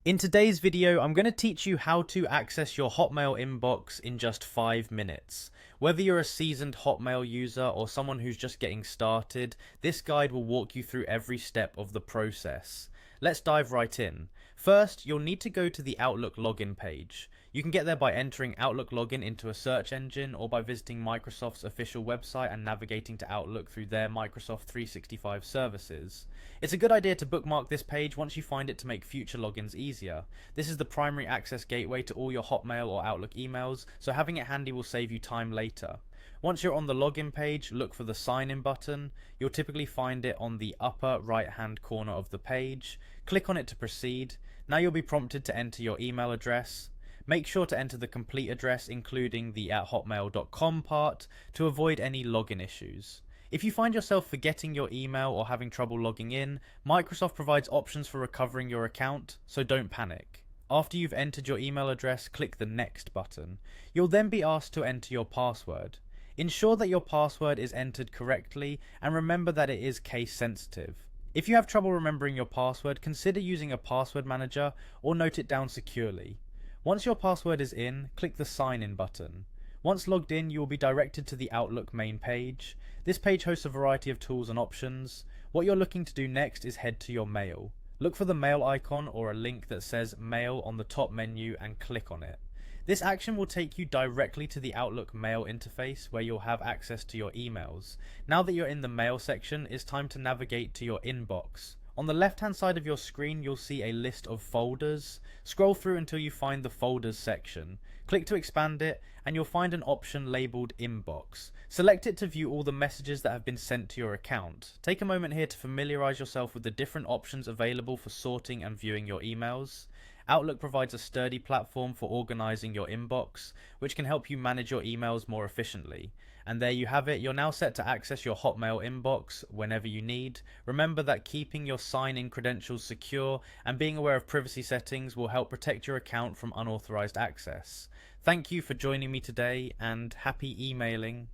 In today's video, I'm going to teach you how to access your Hotmail inbox in just 5 minutes. Whether you're a seasoned Hotmail user or someone who's just getting started, this guide will walk you through every step of the process. Let's dive right in. First, you'll need to go to the Outlook login page. You can get there by entering Outlook login into a search engine or by visiting Microsoft's official website and navigating to Outlook through their Microsoft 365 services. It's a good idea to bookmark this page once you find it to make future logins easier. This is the primary access gateway to all your Hotmail or Outlook emails, so having it handy will save you time later. Once you're on the login page, look for the sign in button. You'll typically find it on the upper right hand corner of the page. Click on it to proceed. Now you'll be prompted to enter your email address. Make sure to enter the complete address including the @hotmail.com part to avoid any login issues. If you find yourself forgetting your email or having trouble logging in, Microsoft provides options for recovering your account, so don't panic. After you've entered your email address, click the Next button. You'll then be asked to enter your password. Ensure that your password is entered correctly and remember that it is case sensitive. If you have trouble remembering your password, consider using a password manager or note it down securely. Once your password is in, click the Sign In button. Once logged in, you will be directed to the Outlook main page. This page hosts a variety of tools and options. What you're looking to do next is head to your mail. Look for the mail icon or a link that says Mail on the top menu and click on it. This action will take you directly to the Outlook mail interface where you'll have access to your emails. Now that you're in the mail section, it's time to navigate to your inbox. On the left hand side of your screen, you'll see a list of folders. Scroll through until you find the folders section. Click to expand it and you'll find an option labelled Inbox. Select it to view all the messages that have been sent to your account. Take a moment here to familiarise yourself with the different options available for sorting and viewing your emails. Outlook provides a sturdy platform for organising your inbox, which can help you manage your emails more efficiently. And there you have it, you're now set to access your Hotmail inbox whenever you need. Remember that keeping your sign-in credentials secure and being aware of privacy settings will help protect your account from unauthorised access. Thank you for joining me today and happy emailing.